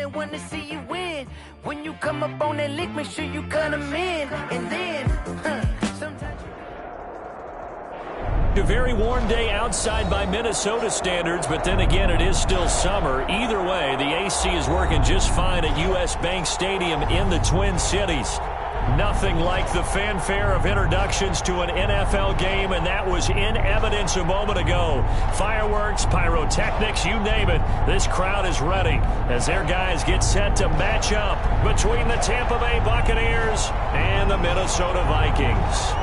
want to see you win. When you come up on that lick, make sure you cut them in. And then, sometimes A very warm day outside by Minnesota standards, but then again, it is still summer. Either way, the AC is working just fine at U.S. Bank Stadium in the Twin Cities. Nothing like the fanfare of introductions to an NFL game, and that was in evidence a moment ago. Fireworks, pyrotechnics, you name it. This crowd is ready as their guys get set to match up between the Tampa Bay Buccaneers and the Minnesota Vikings.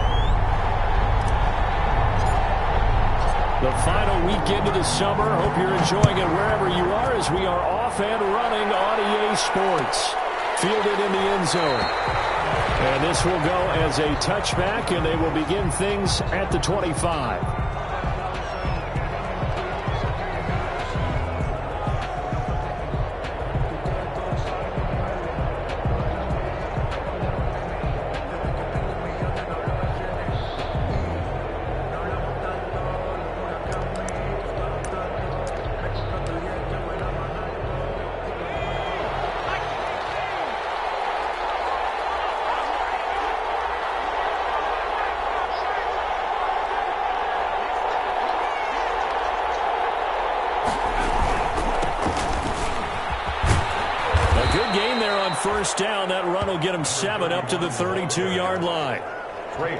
The final weekend of the summer. Hope you're enjoying it wherever you are as we are off and running on EA Sports. Fielded in the end zone. And this will go as a touchback, and they will begin things at the 25. First down, that run will get him 7 up to the 32-yard line.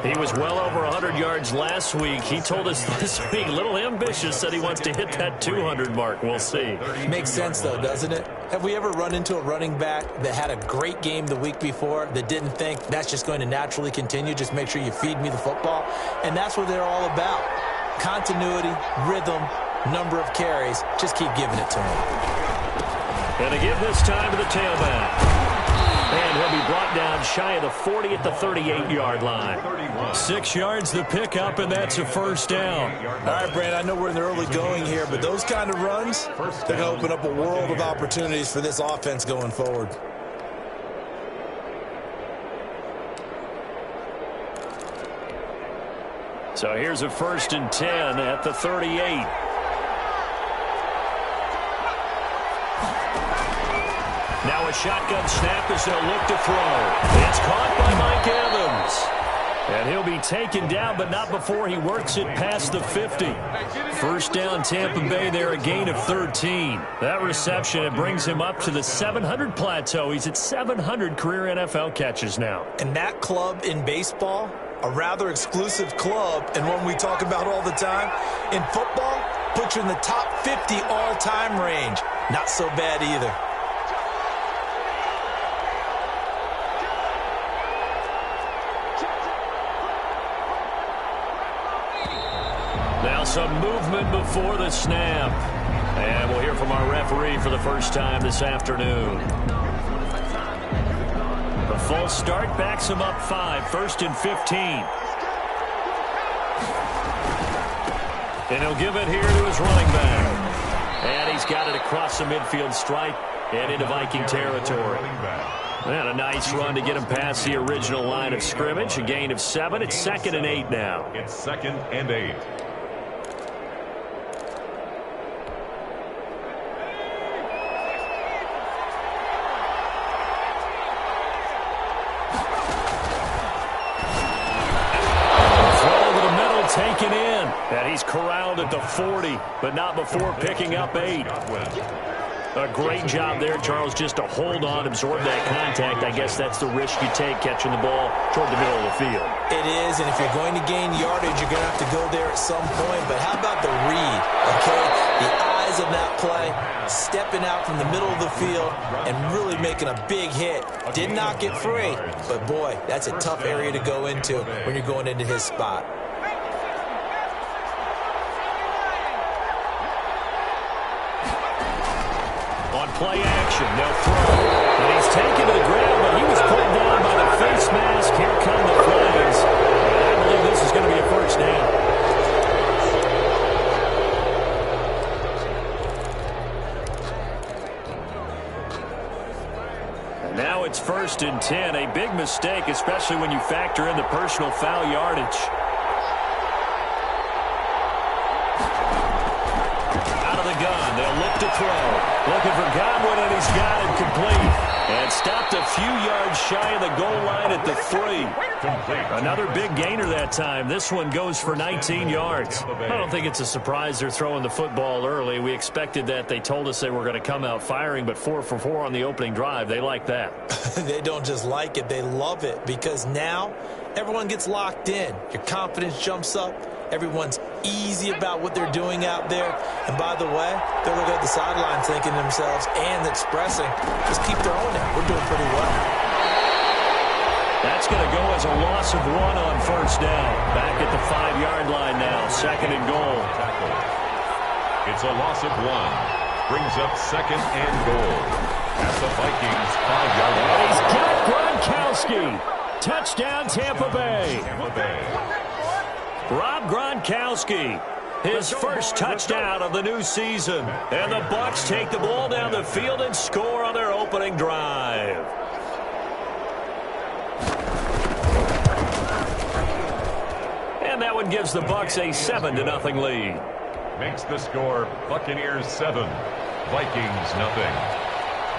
He was well over 100 yards last week. He told us this week, a little ambitious, said he wants to hit that 200 mark. We'll see. Makes sense, though, doesn't it? Have we ever run into a running back that had a great game the week before that didn't think that's just going to naturally continue? Just make sure you feed me the football. And that's what they're all about. Continuity, rhythm, number of carries. Just keep giving it to him. And to give this time to the tailback. And he'll be brought down shy of the 40 at the 38-yard line. 6 yards the pickup, and that's a first down. All right, Brand, I know we're in the early going here, but those kind of runs, they're going to open up a world of opportunities for this offense going forward. So here's a 1st and 10 at the 38. Now a shotgun snap as they'll look to throw. It's caught by Mike Evans. And he'll be taken down, but not before he works it past the 50. First down, Tampa Bay there, a gain of 13. That reception, it brings him up to the 700 plateau. He's at 700 career NFL catches now. And that club in baseball, a rather exclusive club, and one we talk about all the time. In football, puts you in the top 50 all-time range. Not so bad either. Now some movement before the snap. And we'll hear from our referee for the first time this afternoon. The false start backs him up 5, 1st and 15. And he'll give it here to his running back. And he's got it across the midfield stripe and into Viking territory. And a nice run to get him past the original line of scrimmage. A gain of 7. It's 2nd and 8 now. It's 2nd and 8. Taken in, and he's corralled at the 40, but not before picking up 8. A great job there, Charles, just to hold on, absorb that contact. I guess that's the risk you take catching the ball toward the middle of the field. It is, and if you're going to gain yardage, you're going to have to go there at some point. But how about the read, okay? The eyes of that play, stepping out from the middle of the field and really making a big hit. Did not get free, but boy, that's a tough area to go into when you're going into his spot. Play action, they'll throw. And he's taken to the ground, but he was pulled down by the face mask. Here come the flags. And I believe this is going to be a first down. And now it's 1st and 10. A big mistake, especially when you factor in the personal foul yardage. Out of the gun, they'll look to throw. Looking for Godwin, and he's got it complete. stopped a few yards shy of the goal line at the 3. Another big gainer that time. This one goes for 19 yards. I don't think it's a surprise they're throwing the football early. We expected that. They told us they were going to come out firing, but 4 for 4 on the opening drive. They like that. They don't just like it. They love it because now everyone gets locked in. Your confidence jumps up. Everyone's easy about what they're doing out there. And by the way, they're looking at the sideline thinking to themselves and expressing, just keep throwing it. We're doing pretty well. That's going to go as a loss of 1 on first down. Back at the 5-yard line now, 2nd and goal. It's a loss of 1. Brings up 2nd and goal. At the Vikings 5-yard line. He's got Gronkowski. Touchdown, Tampa Bay. Rob Gronkowski, his first touchdown of the new season. And the Bucs take the ball down the field and score on their opening drive. And that one gives the Bucs a 7-0 lead. Makes the score Buccaneers 7, Vikings 0.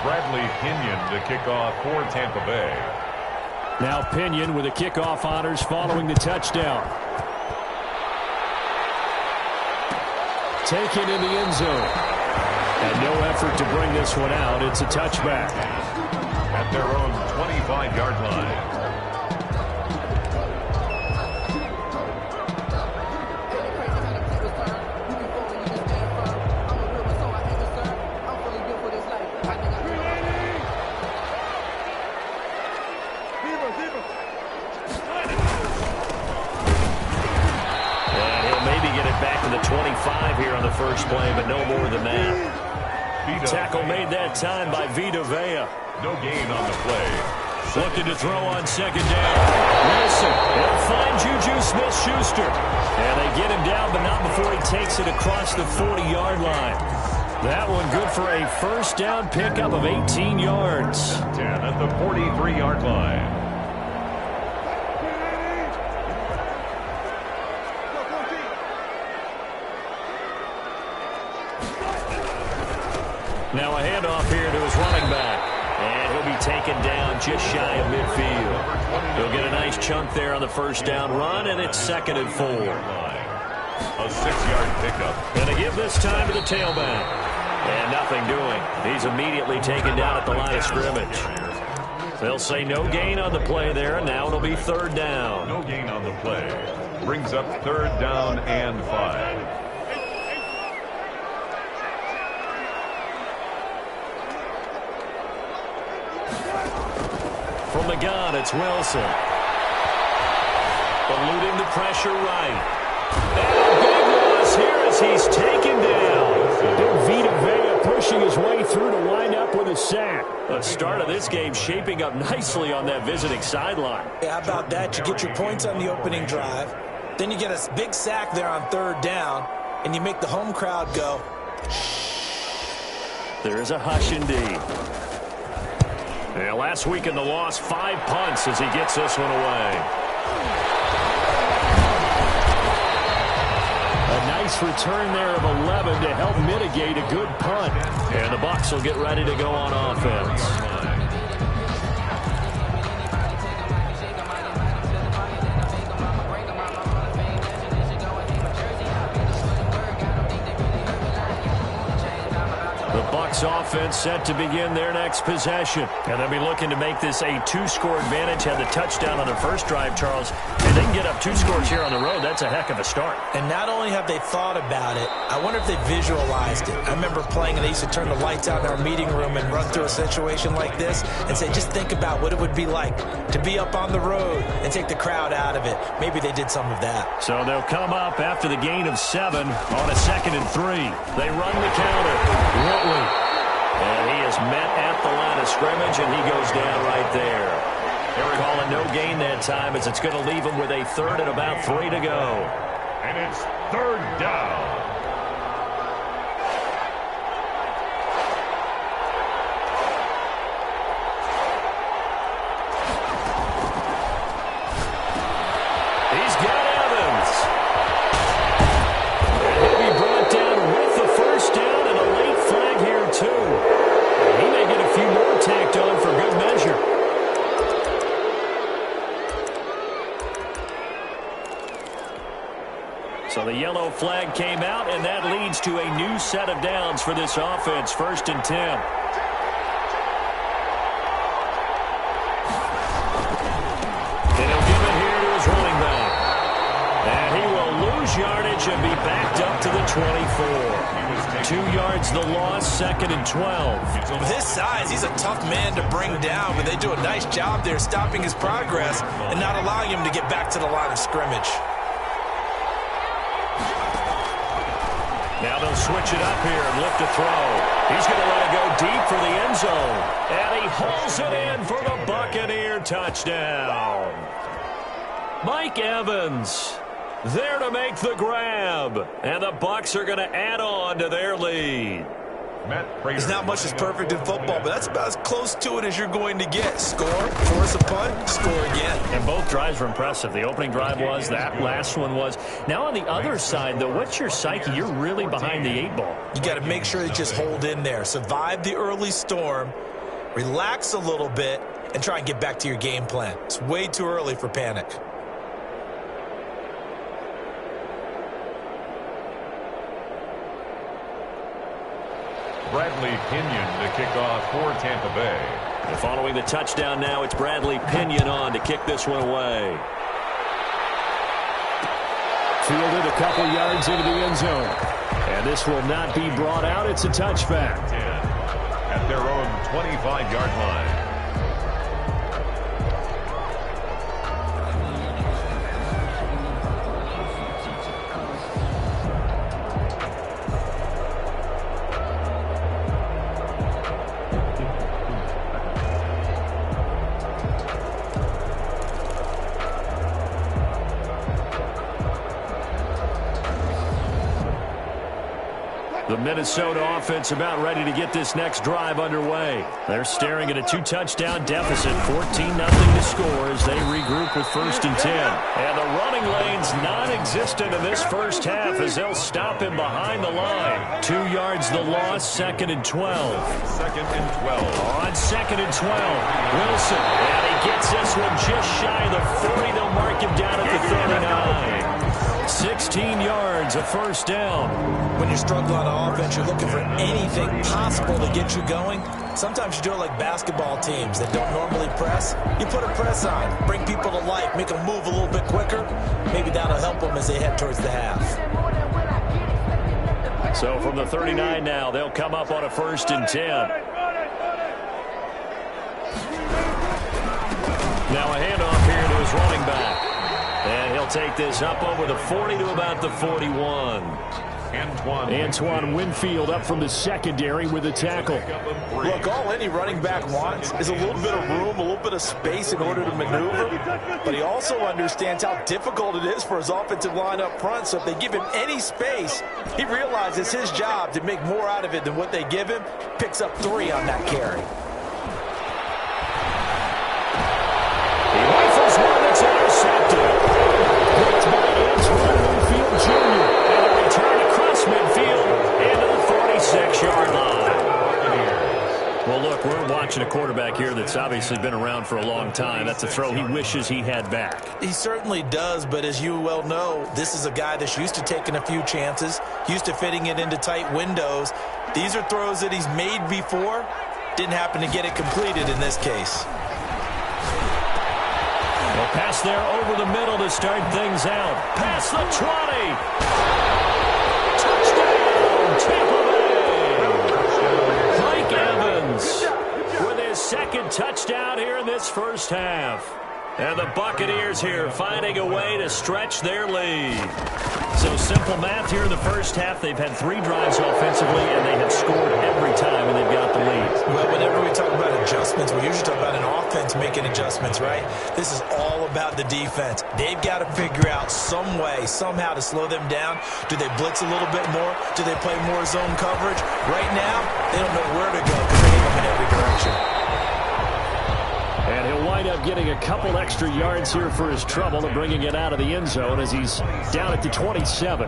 Bradley Pinion to kick off for Tampa Bay. Now Pinion with the kickoff honors following the touchdown. Taken in the end zone. And no effort to bring this one out. It's a touchback. At their own 25-yard line. Back to the 25 here on the first play, but no more than that. Tackle made that time by Vita Vea. No gain on the play. Looking to throw on 2nd down. Wilson, they'll find Juju Smith-Schuster. And they get him down, but not before he takes it across the 40-yard line. That one good for a first down pickup of 18 yards. 10 at the 43-yard line. Now a handoff here to his running back. And he'll be taken down just shy of midfield. He'll get a nice chunk there on the first down run, and it's 2nd and 4. A 6-yard pickup. And they give this time to the tailback. And nothing doing. He's immediately taken down at the line of scrimmage. They'll say no gain on the play there, and now it'll be 3rd down. No gain on the play. Brings up 3rd down and 5. From the gun, it's Wilson. Eluding the pressure right. And a big loss here as he's taken down. Big Vita Vea pushing his way through to wind up with a sack. The start of this game shaping up nicely on that visiting sideline. Yeah, how about that? You get your points on the opening drive. Then you get a big sack there on 3rd down. And you make the home crowd go. There's a hush indeed. Yeah, last week in the loss, 5 punts as he gets this one away. A nice return there of 11 to help mitigate a good punt. And the Bucs will get ready to go on offense. Offense set to begin their next possession. And they'll be looking to make this a 2-score advantage. Had the touchdown on their first drive, Charles. And they can get up 2 scores here on the road. That's a heck of a start. And not only have they thought about it, I wonder if they visualized it. I remember playing and they used to turn the lights out in our meeting room and run through a situation like this and say, just think about what it would be like to be up on the road and take the crowd out of it. Maybe they did some of that. So they'll come up after the gain of 7 on a 2nd and 3. They run the counter. Whitley. And he is met at the line of scrimmage, and he goes down right there. They're calling no gain that time as it's going to leave him with a 3rd and about 3 to go. And it's 3rd down. He's got Evans. And he'll be brought down with the first down and a late flag here, too. He may get a few more tacked on for good measure. Well, the yellow flag came out, and that leads to a new set of downs for this offense. 1st and 10. And he'll give it here to his running back. And he will lose yardage and be backed up to the 24. 2 yards the loss, 2nd and 12. With his size, he's a tough man to bring down, but they do a nice job there stopping his progress and not allowing him to get back to the line of scrimmage. Now they'll switch it up here and look to throw. He's going to let it go deep for the end zone. And he hauls it in for the Buccaneer touchdown. Mike Evans there to make the grab. And the Bucs are going to add on to their lead. There's not much that's perfect in football, but that's about as close to it as you're going to get. Score, force a punt, score again. And both drives were impressive. The opening drive was, that last one was. Now on the other side, though, what's your psyche? You're really behind the 8 ball. You got to make sure you just hold in there. Survive the early storm, relax a little bit, and try and get back to your game plan. It's way too early for panic. Bradley Pinion to kick off for Tampa Bay. And following the touchdown now, it's Bradley Pinion on to kick this one away. Fielded a couple yards into the end zone. And this will not be brought out. It's a touchback. 10 at their own 25-yard line. The Minnesota offense about ready to get this next drive underway. They're staring at a 2-touchdown deficit, 14-0 to score as they regroup with 1st and 10. And the running lane's non-existent in this first half as they'll stop him behind the line. 2 yards the loss, 2nd and 12. 2nd and 12. On 2nd and 12, Wilson. And he gets this one just shy of the 40. They'll mark him down at the 39. 16 yards, a 1st down. When you're struggling on offense, you're looking for anything possible to get you going. Sometimes you do it like basketball teams that don't normally press. You put a press on, bring people to life, make them move a little bit quicker. Maybe that'll help them as they head towards the half. So from the 39 now, they'll come up on a 1st and 10. Now a handoff here to his running back. And he'll take this up over the 40 to about the 41. Antoine Winfield up from the secondary with a tackle. Look, all any running back wants is a little bit of room, a little bit of space in order to maneuver. But he also understands how difficult it is for his offensive line up front. So if they give him any space, he realizes his job to make more out of it than what they give him. Picks up 3 on that carry. He rifles one that's intercepted. Picked by Antoine Winfield Jr. And a return across midfield into the 46-yard line. Well, look, we're watching a quarterback here that's obviously been around for a long time. That's a throw he wishes he had back. He certainly does, but as you well know, this is a guy that's used to taking a few chances, used to fitting it into tight windows. These are throws that he's made before. Didn't happen to get it completed in this case. Well, pass there over the middle to start things out. Past the 20. Touchdown, Tampa Bay. Mike Evans with his 2nd touchdown here in this first half. And the Buccaneers here finding a way to stretch their lead. So simple math here in the first half. They've had 3 drives offensively, and they have scored every time, and they've got the lead. Well, whenever we talk about adjustments, we usually talk about an offense making adjustments, right? This is all about the defense. They've got to figure out some way, somehow to slow them down. Do they blitz a little bit more? Do they play more zone coverage? Right now, they don't know where to go because they hit them in every direction. And he'll wind up getting a couple extra yards here for his trouble and bringing it out of the end zone as he's down at the 27.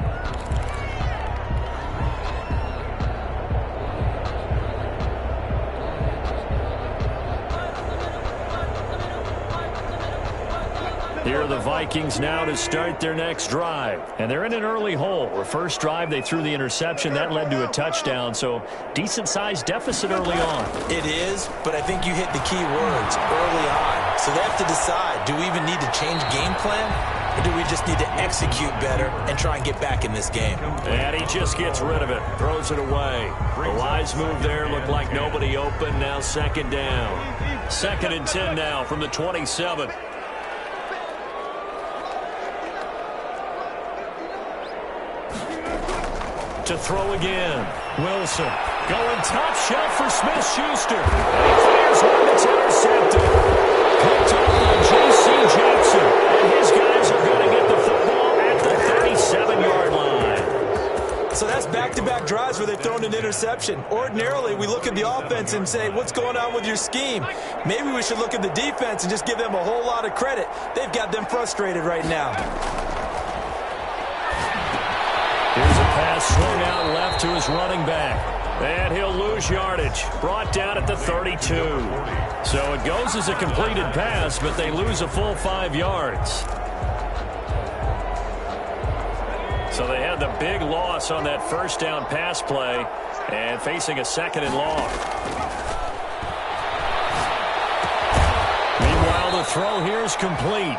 Here are the Vikings now to start their next drive. And they're in an early hole. The first drive, they threw the interception. That led to a touchdown, so decent-sized deficit early on. It is, but I think you hit the key words early on. So they have to decide, do we even need to change game plan? Or do we just need to execute better and try and get back in this game? And he just gets rid of it, throws it away. The wise move there, looked like nobody open. Now second down. 2nd and 10 now from the 27. To throw again. Wilson going top shelf for Smith-Schuster. And he fires one that's intercepted. Picked up by J.C. Jackson. And his guys are going to get the football at the 37-yard line. So that's back-to-back drives where they've thrown an interception. Ordinarily, we look at the offense and say, what's going on with your scheme? Maybe we should look at the defense and just give them a whole lot of credit. They've got them frustrated right now. Here's a pass swung out left to his running back. And he'll lose yardage. Brought down at the 32. So it goes as a completed pass, but they lose a full 5 yards. So they had the big loss on that first down pass play and facing a 2nd and long. Meanwhile, the throw here is complete.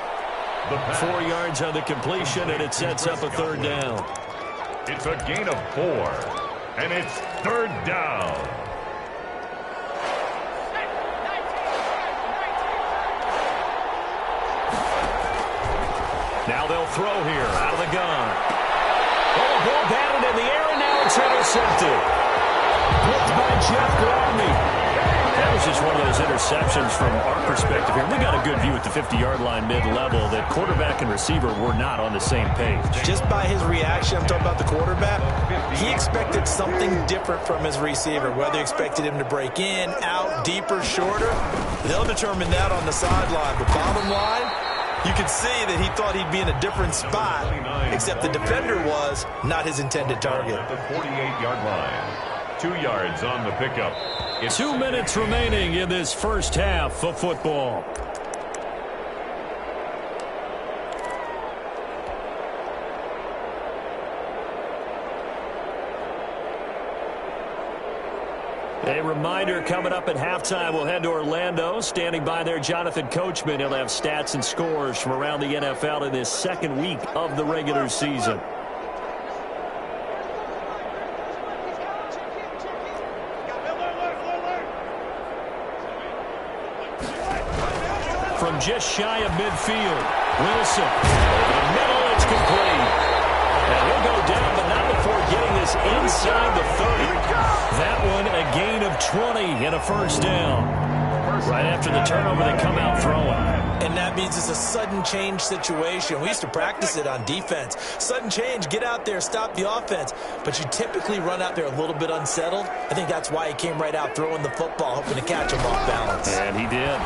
4 yards on the completion, and it sets up a 3rd down. It's a gain of 4, and it's 3rd down. Now they'll throw here out of the gun. Oh, ball batted in the air, and now it's intercepted. Picked by Jeff Gladney. That was just one of those interceptions from our perspective here. We got a good view at the 50-yard line mid-level that quarterback and receiver were not on the same page. Just by his reaction, I'm talking about the quarterback, he expected something different from his receiver, whether he expected him to break in, out, deeper, shorter. They'll determine that on the sideline. But bottom line, you could see that he thought he'd be in a different spot, except the defender was not his intended target. At the 48-yard line. 2 yards on the pickup. 2 minutes remaining in this first half of football. A reminder, coming up at halftime, we'll head to Orlando. Standing by there, Jonathan Coachman. He'll have stats and scores from around the NFL in this 2nd week of the regular season. From just shy of midfield, Wilson. Over the middle, it's complete. And he'll go down, but not before getting this inside the 30. That one, a gain of 20 and a 1st down. Right after the turnover, they come out throwing. And that means it's a sudden change situation. We used to practice it on defense. Sudden change, get out there, stop the offense. But you typically run out there a little bit unsettled. I think that's why he came right out throwing the football, hoping to catch him off balance. And he did.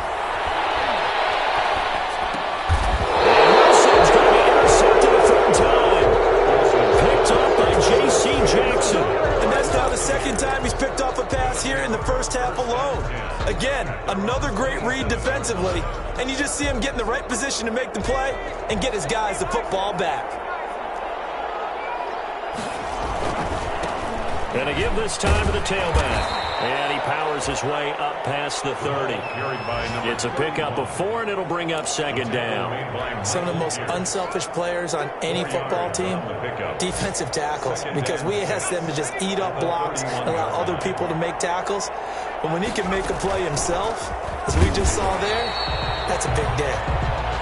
J.C. Jackson. And that's now the 2nd time he's picked off a pass here in the first half alone. Again, another great read defensively, and you just see him get in the right position to make the play and get his guys the football back. And to give this time to the tailback. And he powers his way up past the 30. It's a pickup of 4, and it'll bring up 2nd down. Some of the most unselfish players on any football team, defensive tackles, because we ask them to just eat up blocks and allow other people to make tackles. But when he can make a play himself, as we just saw there, that's a big day.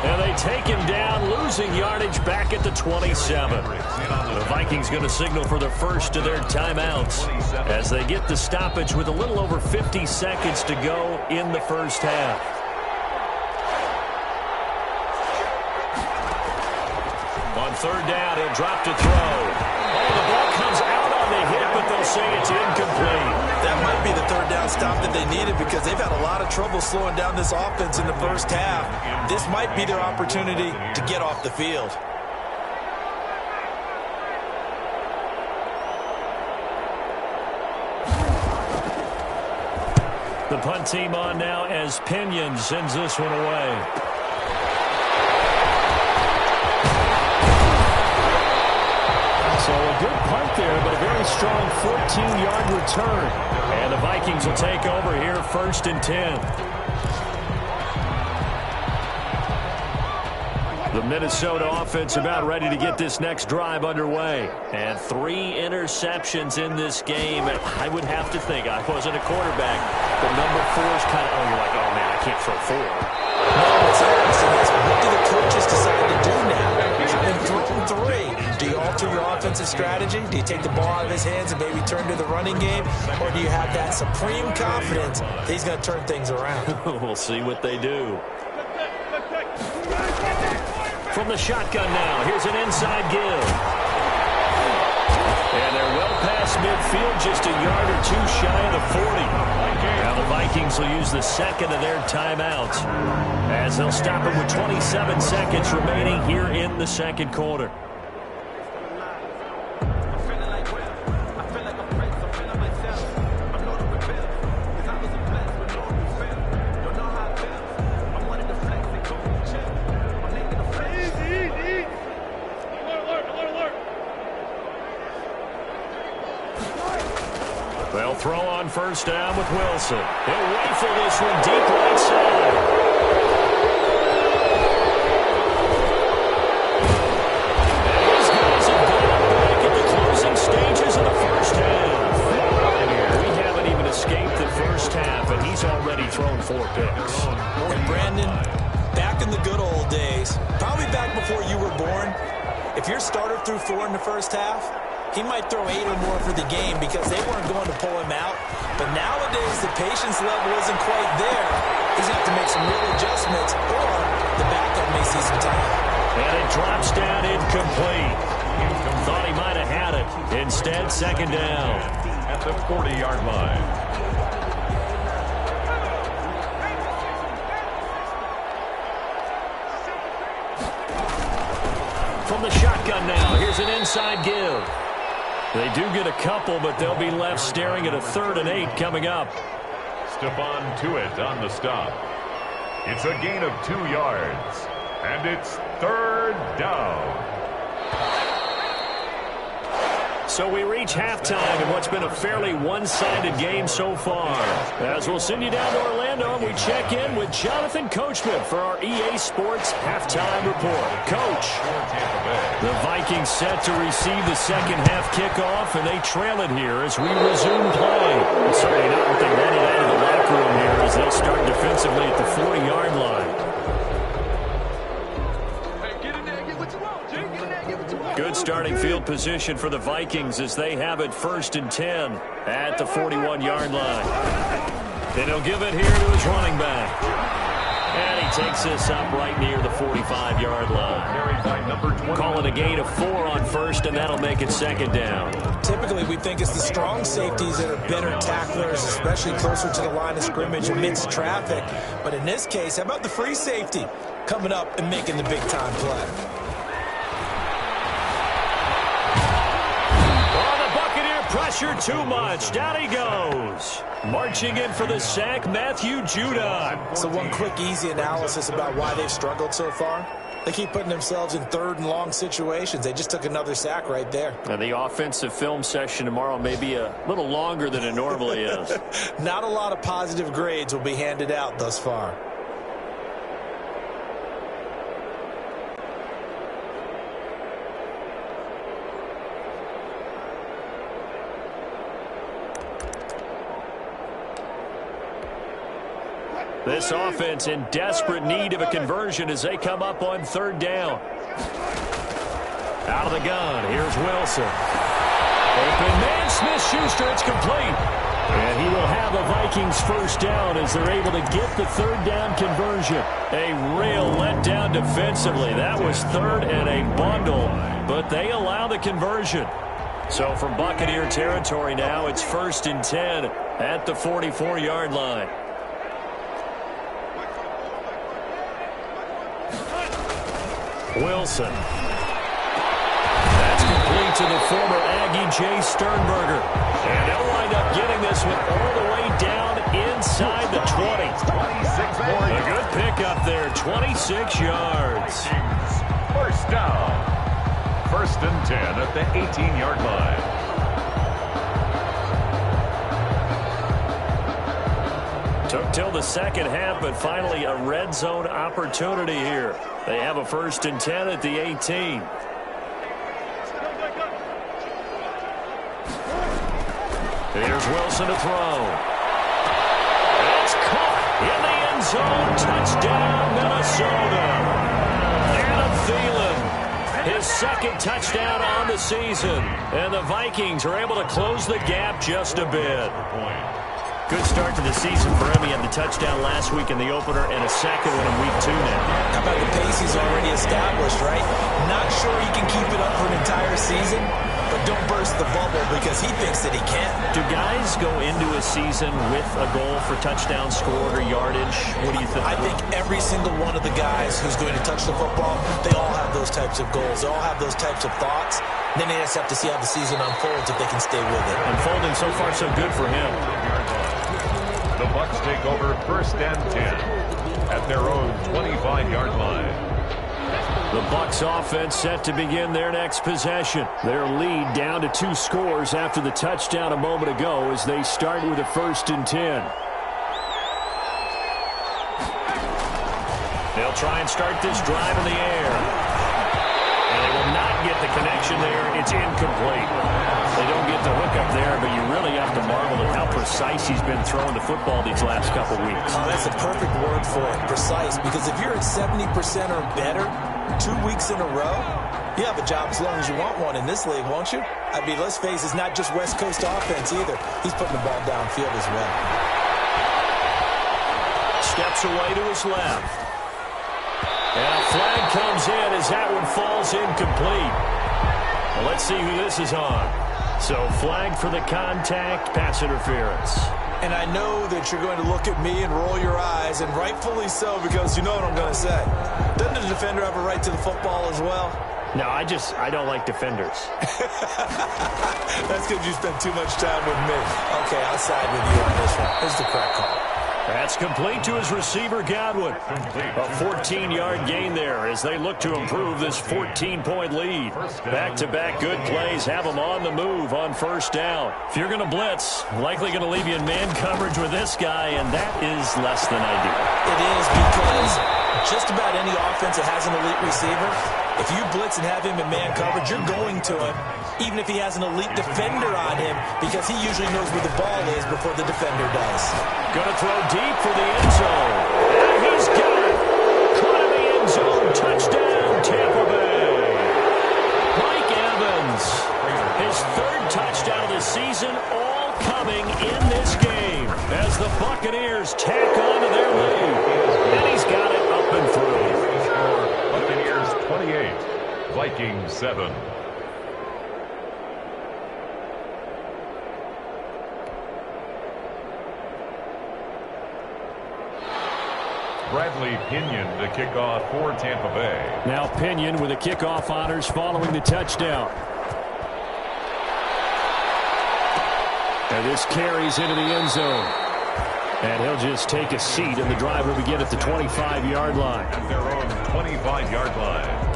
And they take him down, losing yardage back at the 27. The Vikings going to signal for the first of their timeouts as they get the stoppage with a little over 50 seconds to go in the first half. On 3rd down, he'll drop to throw. Oh, the ball comes out on the hit, but they'll say it's incomplete. That might be the 3rd down stop that they needed because they've had a lot of trouble slowing down this offense in the first half. This might be their opportunity to get off the field. The punt team on now as Pinion sends this one away. out there, but a very strong 14-yard return. And the Vikings will take over here 1st and 10. The Minnesota offense about ready to get this next drive underway. And 3 interceptions in this game. I would have to think, I wasn't a quarterback, but number 4 is kind of, you're like, oh, man, I can't throw 4. No, what's interesting is what do the coaches decide to do now? Having thrown 3, do you alter your offensive strategy? Do you take the ball out of his hands and maybe turn to the running game? Or do you have that supreme confidence that he's going to turn things around? We'll see what they do. From the shotgun now, here's an inside give. And they're well past midfield, just a yard or 2 shy of the 40. Now the Vikings will use the second of their timeouts, as they'll stop it with 27 seconds remaining here in the second quarter. They'll throw on first down with Wilson. He'll rifle this one deep right side. And these guys have got a break at the closing stages of the first half. We haven't even escaped the first half, and he's already thrown 4 picks. And Brandon, back in the good old days, probably back before you were born, if your starter threw 4 in the first half, he might throw 8 or more for the game because they weren't going to pull him out. But nowadays, the patience level isn't quite there. He's going to have to make some real adjustments, or the backup may see some time. And it drops down incomplete. Thought he might have had it. Instead, second down. At the 40-yard line. From the shotgun now, here's an inside give. They do get a couple, but they'll be left staring at a 3rd and 8 coming up. Stephon Tuitt on the stop. It's a gain of 2 yards, and it's 3rd down. So we reach halftime in what's been a fairly one-sided game so far. As we'll send you down to Orlando, and we check in with Jonathan Coachman for our EA Sports Halftime Report. Coach, the Vikings set to receive the second half kickoff, and they trail it here as we resume play. Certainly not what they wanted out of the locker room here as they'll start defensively at the 40-yard line. Good starting field position for the Vikings as they have it 1st and 10 at the 41-yard line. Then he'll give it here to his running back. And he takes this up right near the 45-yard line. Call it a gain of 4 on first, and that'll make it second down. Typically, we think it's the strong safeties that are better tacklers, especially closer to the line of scrimmage amidst traffic. But in this case, how about the free safety coming up and making the big-time play? Pressure too much. Down he goes. Marching in for the sack, Matthew Judon. So one quick, easy analysis about why they've struggled so far. They keep putting themselves in 3rd and long situations. They just took another sack right there. And the offensive film session tomorrow may be a little longer than it normally is. Not a lot of positive grades will be handed out thus far. This offense in desperate need of a conversion as they come up on 3rd down. Out of the gun, here's Wilson. Open man, Smith-Schuster, it's complete. And he will have the Vikings first down as they're able to get the 3rd down conversion. A real letdown defensively. That was 3rd and a bundle, but they allow the conversion. So from Buccaneer territory now, it's 1st and 10 at the 44-yard line. Wilson. That's complete to the former Aggie Jay Sternberger. And they'll wind up getting this one all the way down inside the 20. 26 points. A good pickup there, 26 yards. First down. 1st and 10 at the 18-yard line. Took till the second half, but finally a red zone opportunity here. They have a 1st and 10 at the 18. Here's Wilson to throw. It's caught in the end zone. Touchdown, Minnesota. Adam Thielen, his 2nd touchdown on the season. And the Vikings are able to close the gap just a bit. Good start to the season for him. He had the touchdown last week in the opener and a 2nd one in week 2 now. How about the pace he's already established, right? Not sure he can keep it up for an entire season, but don't burst the bubble because he thinks that he can. Do guys go into a season with a goal for touchdown scored or yardage? What do you think? I think every single one of the guys who's going to touch the football, they all have those types of goals. They all have those types of thoughts. Then they just have to see how the season unfolds if they can stay with it. Unfolding so far so good for him. The Bucs take over 1st and 10 at their own 25-yard line. The Bucs offense set to begin their next possession. Their lead down to 2 scores after the touchdown a moment ago as they start with a 1st and 10. They'll try and start this drive in the air. And they will not get the connection there. It's incomplete. They don't get the hook up there, but you really have to marvel at how precise he's been throwing the football these last couple weeks. Oh, that's a perfect word for it, precise, because if you're at 70% or better 2 weeks in a row, you have a job as long as you want one in this league, won't you? I mean, let's face it, it's not just West Coast offense either. He's putting the ball downfield as well. Steps away to his left. And a flag comes in as that one falls incomplete. Well, let's see who this is on. So flag for the contact, pass interference. And I know that you're going to look at me and roll your eyes, and rightfully so, because you know what I'm going to say. Doesn't the defender have a right to the football as well? No, I don't like defenders. That's because you spend too much time with me. Okay, I'll side with you on this one. Here's the correct call. That's complete to his receiver, Godwin. A 14-yard gain there as they look to improve this 14-point lead. Back-to-back good plays have them on the move on 1st down. If you're going to blitz, likely going to leave you in man coverage with this guy, and that is less than ideal. It is because just about any offense that has an elite receiver, if you blitz and have him in man coverage, you're going to him, even if he has an elite defender on him, because he usually knows where the ball is before the defender does. Going to throw deep for the end zone. And he's got it. Caught in the end zone. Touchdown, Tampa Bay. Mike Evans, his 3rd touchdown of the season, all coming in this game as the Buccaneers tack on to their lead. And he's got it up and through. Buccaneers 28, Vikings 7. Bradley Pinion to kick off for Tampa Bay. Now Pinion with the kickoff honors following the touchdown. And this carries into the end zone. And he'll just take a seat, and the drive will begin at the 25-yard line. At their own 25-yard line.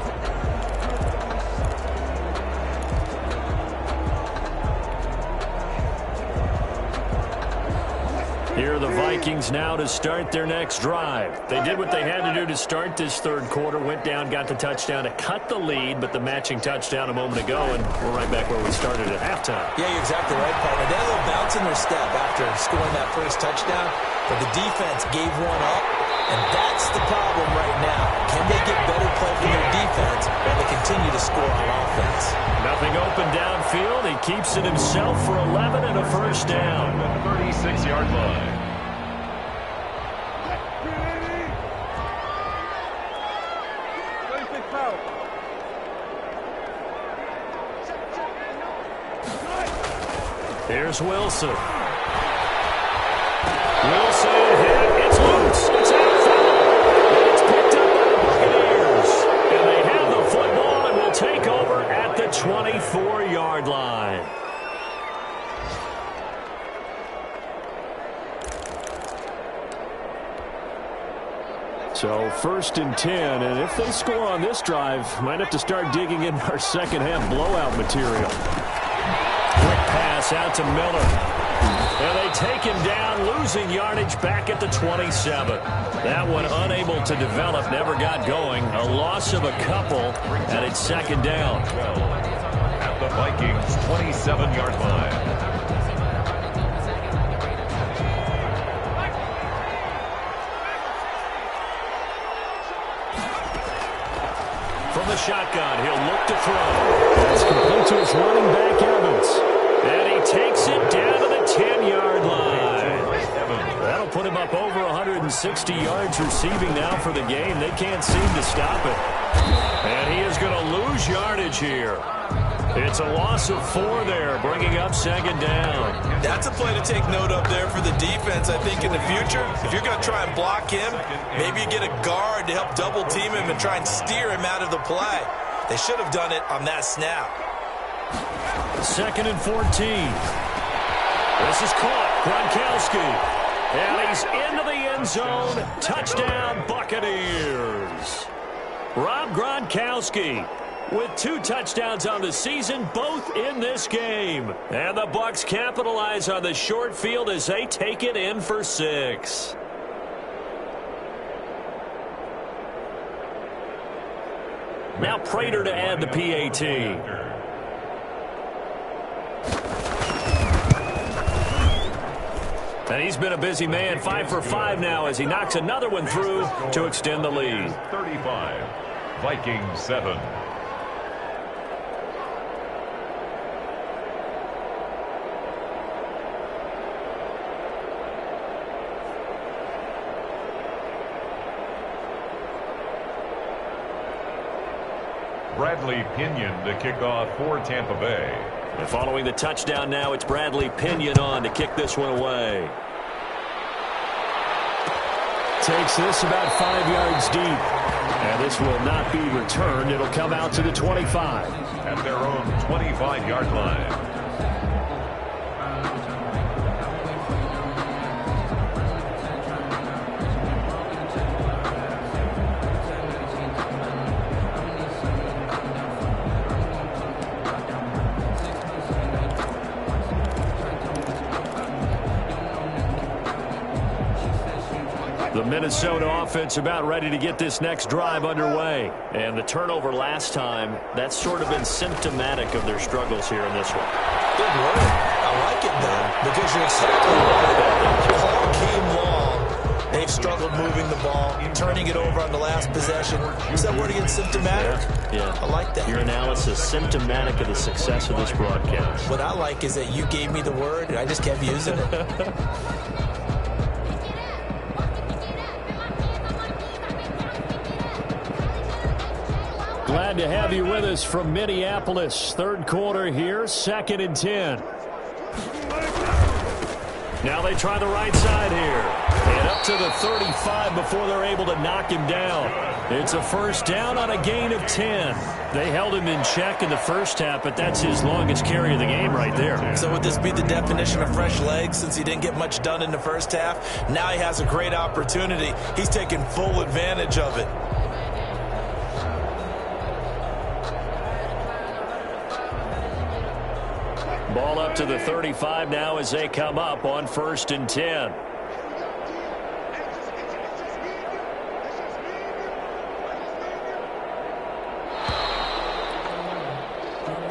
Here are the Vikings now to start their next drive. They did what they had to do to start this 3rd quarter, went down, got the touchdown to cut the lead, but the matching touchdown a moment ago, and we're right back where we started at halftime. Yeah, you're exactly right, partner. They had a little bounce in their step after scoring that 1st touchdown, but the defense gave one up, and that's the problem right now. Can they get better play from their defense while they continue to score on offense? Nothing open downfield. He keeps it himself for 11 and a 1st down. The 36-yard line. Here's Wilson. Wilson hit. It's loose. It's outfield. It's picked up by the Buccaneers. And they have the football and will take over at the 24-yard line. So 1st and 10, and if they score on this drive, might have to start digging in our second half blowout material. Quick pass out to Miller. And they take him down, losing yardage back at the 27. That one unable to develop, never got going. A loss of a couple, and it's second down. At the Vikings' 27-yard line. From the shotgun, he'll look to throw. It's complete to his running back, Evans. And he takes it down to the 10-yard line. That'll put him up over 160 yards receiving now for the game. They can't seem to stop it. And he is going to lose yardage here. It's a loss of 4 there, bringing up second down. That's a play to take note of there for the defense, I think, in the future. If you're going to try and block him, maybe you get a guard to help double-team him and try and steer him out of the play. They should have done it on that snap. Second and 14. This is caught. Gronkowski. And he's into the end zone. Touchdown, Buccaneers. Rob Gronkowski with 2 touchdowns on the season, both in this game. And the Bucs capitalize on the short field as they take it in for 6. Now Prater to add the PAT. And he's been a busy man, 5 for 5 now as he knocks another one through to extend the lead. 35, Vikings 7. Bradley Pinion to kick off for Tampa Bay. And following the touchdown now, it's Bradley Pinion on to kick this one away. Takes this about 5 yards deep. And this will not be returned. It'll come out to the 25. At their own 25-yard line. The Minnesota offense about ready to get this next drive underway. And the turnover last time, that's sort of been symptomatic of their struggles here in this one. Good word. I like it, though, because you're exactly right. All game long, they've struggled moving the ball, turning it over on the last possession. Is that word again, symptomatic? Yeah. I like that. Your analysis, symptomatic of the success of this broadcast. What I like is that you gave me the word, and I just kept using it. Glad to have you with us from Minneapolis. Third quarter here, 2nd and 10. Now they try the right side here. And up to the 35 before they're able to knock him down. It's a first down on a gain of 10. They held him in check in the first half, but that's his longest carry of the game right there. So would this be the definition of fresh legs since he didn't get much done in the first half? Now he has a great opportunity. He's taking full advantage of it. Ball up to the 35 now as they come up on 1st and 10.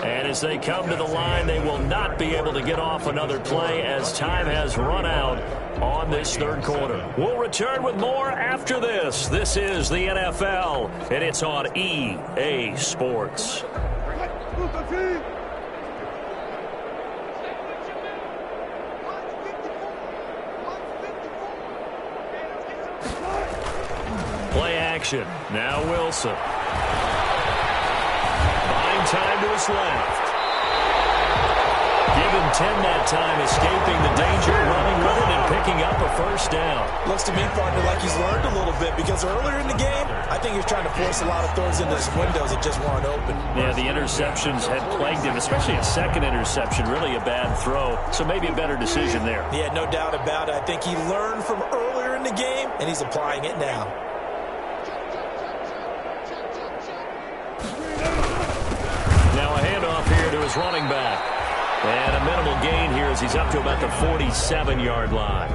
And as they come to the line, they will not be able to get off another play as time has run out on this third quarter. We'll return with more after this. This is the NFL, and it's on EA Sports. Play action. Now Wilson. Buying time to his left. Give him 10 that time, escaping the danger, running with it, and picking up a first down. Looks to me, partner, like he's learned a little bit because earlier in the game, I think he was trying to force a lot of throws into his windows that just weren't open. Yeah, the interceptions had plagued him, especially a second interception, really a bad throw. So maybe a better decision there. Yeah, no doubt about it. I think he learned from earlier in the game, and he's applying it now. Now a handoff here to his running back. And a minimal gain here as he's up to about the 47-yard line.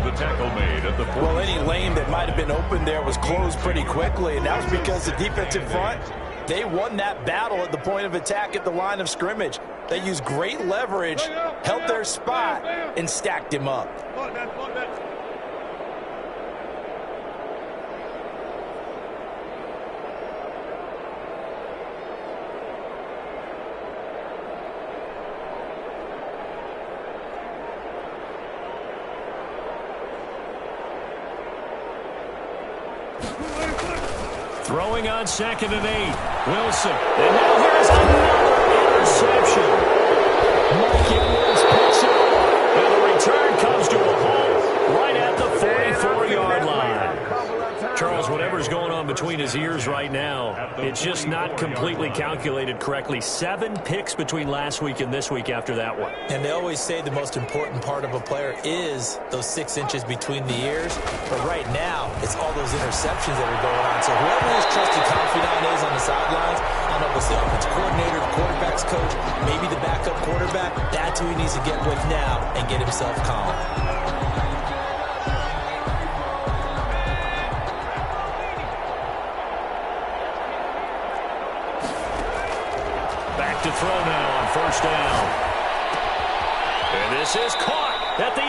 The tackle made at the 40. Well, any lane that might have been open there was closed pretty quickly, and that was because the defensive front, they won that battle at the point of attack at the line of scrimmage. They used great leverage, held their spot, and stacked him up. Throwing on 2nd and 8. Wilson. And now here's another interception. Mike Edwards picks it up. And the return comes to a halt right at the 44-yard line. Charles, whatever's going on between his ears right now, it's just not completely calculated correctly. 7 picks between last week and this week after that one. And they always say the most important part of a player is those 6 inches between the ears. But right now, it's all those interceptions that are going on. So whoever his trusted confidant is on the sidelines, I don't know if it's the offensive coordinator, the quarterback's coach, maybe the backup quarterback, that's who he needs to get with now and get himself calm. To throw now on 1st down. And this is caught at the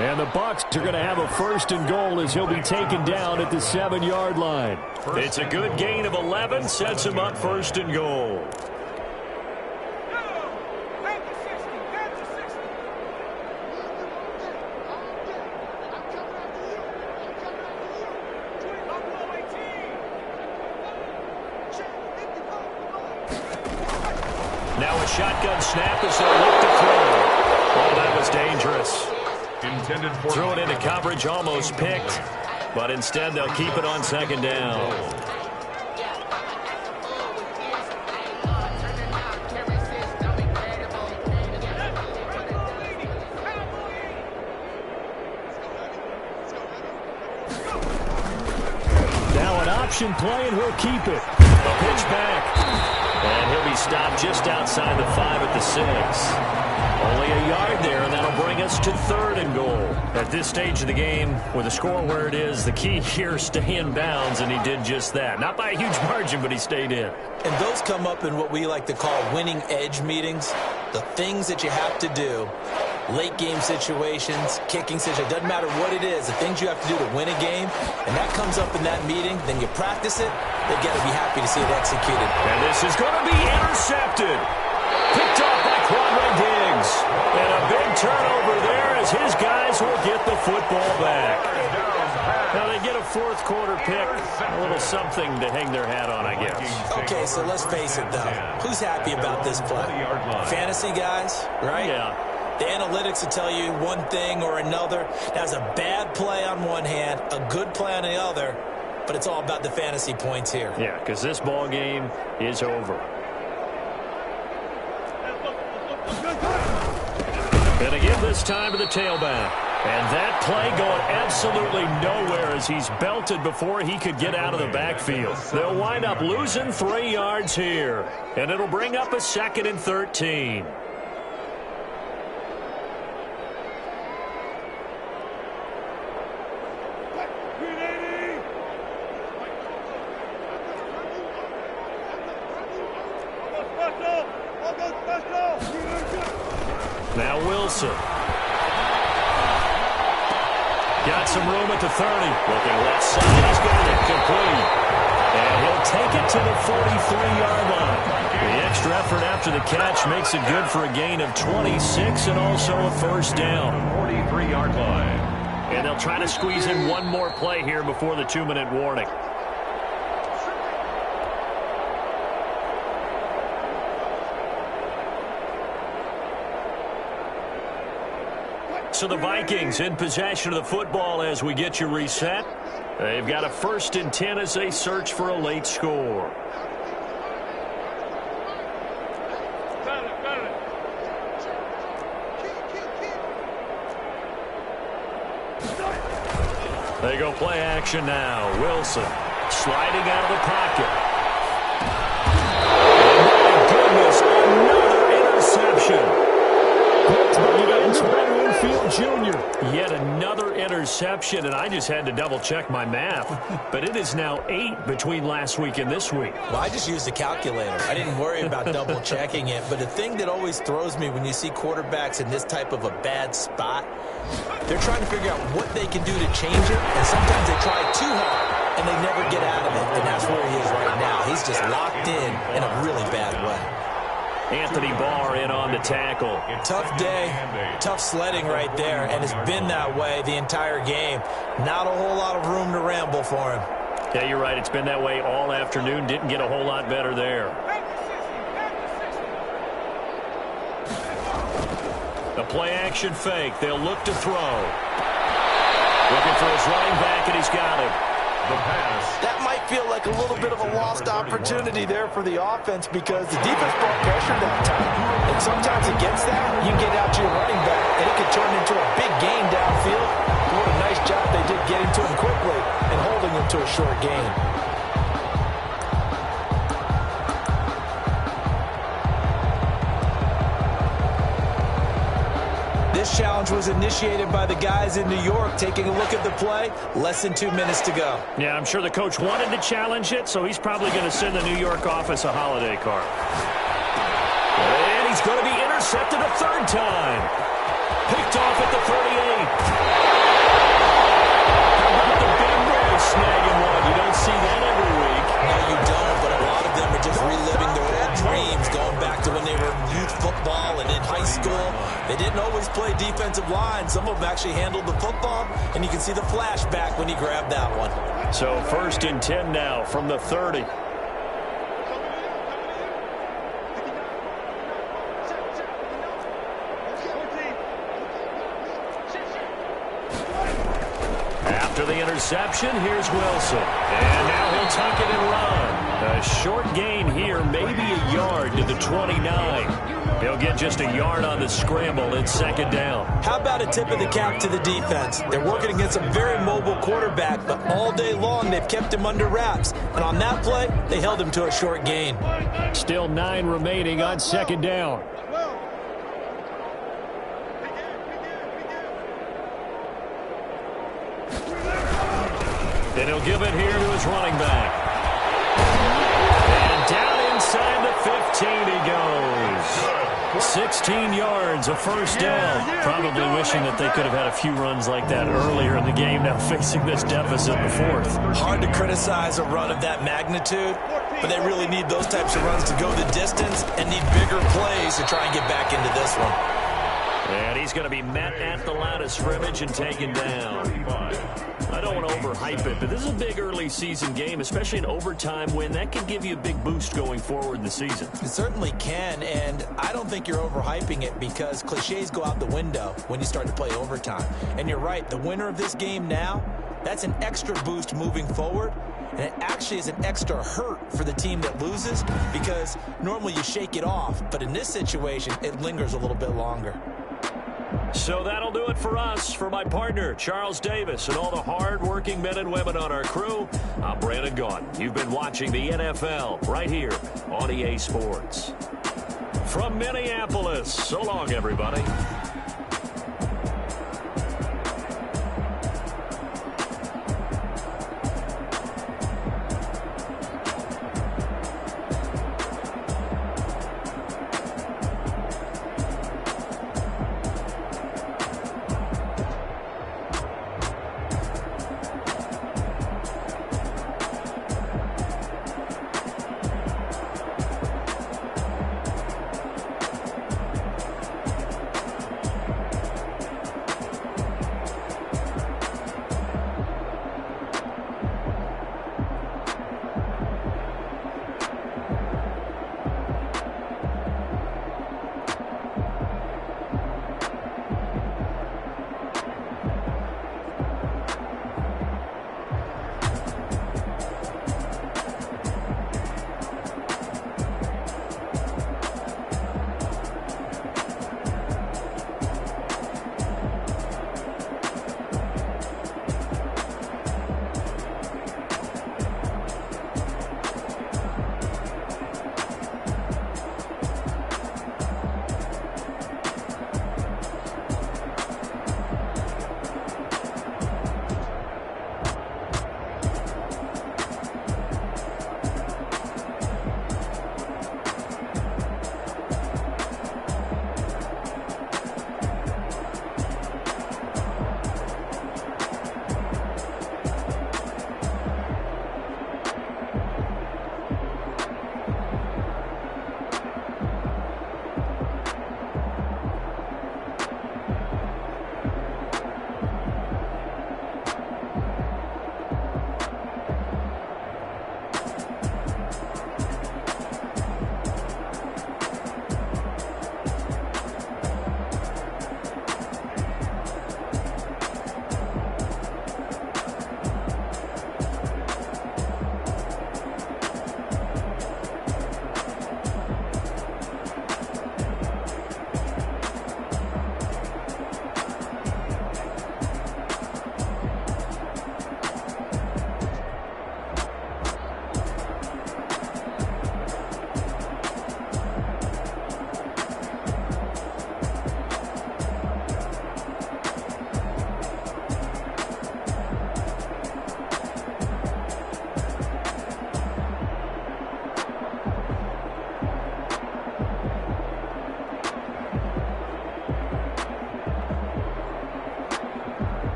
8. And the Bucs are going to have a 1st and goal as he'll be taken down at the 7-yard line. It's a good gain of 11, sets him up 1st and goal. Now a shotgun snap as they'll look to throw. Oh, that was dangerous. Intended for Throw it into coverage, almost picked. But instead, they'll keep it on 2nd down. Now an option play, and he'll keep it. A pitch back. And he'll be stopped just outside the 5 at the 6. Only a yard there, and that'll bring us to 3rd and goal. At this stage of the game, with the score where it is, the key here is stay in bounds, and he did just that. Not by a huge margin, but he stayed in. And those come up in what we like to call winning edge meetings. The things that you have to do. Late game situations, kicking situations, doesn't matter what it is, the things you have to do to win a game, and that comes up in that meeting, then you practice it, they got to be happy to see it executed. And this is going to be intercepted. Picked off by Quadre Diggs. And a big turnover there as his guys will get the football back. Now they get a 4th quarter pick, a little something to hang their hat on, I guess. Okay, so let's face it, though. Who's happy about this play? Fantasy guys, right? Yeah. The analytics will tell you one thing or another. That's a bad play on one hand, a good play on the other, but it's all about the fantasy points here. Yeah, because this ball game is over. And again this time to the tailback. And that play going absolutely nowhere as he's belted before he could get out of the backfield. They'll wind up losing 3 yards here. And it'll bring up a 2nd and 13. Now Wilson. Got some room at the 30. Looking left side. He's got it complete. And he'll take it to the 43-yard line. The extra effort after the catch makes it good for a gain of 26 and also a 1st down. 43-yard line. And they'll try to squeeze in one more play here before the 2-minute warning. So the Vikings in possession of the football as we get you reset. They've got a 1st and 10 as they search for a late score. They go play action now. Wilson sliding out of the pocket. Oh, my goodness, another interception. interception. Yet another interception, and I just had to double-check my math. But it is now 8 between last week and this week. Well, I just used a calculator. I didn't worry about double-checking it. But the thing that always throws me when you see quarterbacks in this type of a bad spot, they're trying to figure out what they can do to change it, and sometimes they try too hard, and they never get out of it. And that's where he is right now. He's just locked in a really bad way. Anthony Barr in on the tackle. Tough day, tough sledding right there, and it's been that way the entire game. Not a whole lot of room to ramble for him. Yeah, you're right. It's been that way all afternoon. Didn't get a whole lot better there. The play-action fake. They'll look to throw. Looking for his running back, and he's got him. The pass. That might feel like a little bit of a lost opportunity there for the offense because the defense brought pressure that time. And sometimes against that, you get out to your running back, and it could turn into a big gain downfield. What a nice job they did getting to him quickly and holding him to a short gain. This challenge was initiated by the guys in New York. Taking a look at the play, less than 2 minutes to go. Yeah, I'm sure the coach wanted to challenge it, so he's probably going to send the New York office a holiday card. And he's going to be intercepted a third time. Picked off at the 38. How about the big boy snagging one? You don't see that every week. No, you don't, but a lot of them are just reliving their old dreams, going back to when they were in youth football and in high school. They didn't always play defensive line. Some of them actually handled the football, and you can see the flashback when he grabbed that one. So 1st and 10 now from the 30. After the interception, here's Wilson. And now he'll tuck it and run. A short gain here, maybe a yard to the 29. He'll get just a yard on the scramble. It's 2nd down. How about a tip of the cap to the defense? They're working against a very mobile quarterback, but all day long they've kept him under wraps. And on that play, they held him to a short gain. Still 9 remaining on 2nd down. Then he'll give it here to his running back. And down inside the 15 he goes. 16 yards, a 1st down. Probably wishing that they could have had a few runs like that earlier in the game, now facing this deficit in the 4th. Hard to criticize a run of that magnitude, but they really need those types of runs to go the distance and need bigger plays to try and get back into this one. And he's going to be met at the line of scrimmage and taken down. I don't want to overhype it, but this is a big early season game, especially an overtime win. That can give you a big boost going forward in the season. It certainly can, and I don't think you're overhyping it because cliches go out the window when you start to play overtime. And you're right, the winner of this game now, that's an extra boost moving forward. And it actually is an extra hurt for the team that loses because normally you shake it off. But in this situation, it lingers a little bit longer. So that'll do it for us. For my partner, Charles Davis, and all the hard-working men and women on our crew, I'm Brandon Gaudin. You've been watching the NFL right here on EA Sports. From Minneapolis, so long, everybody.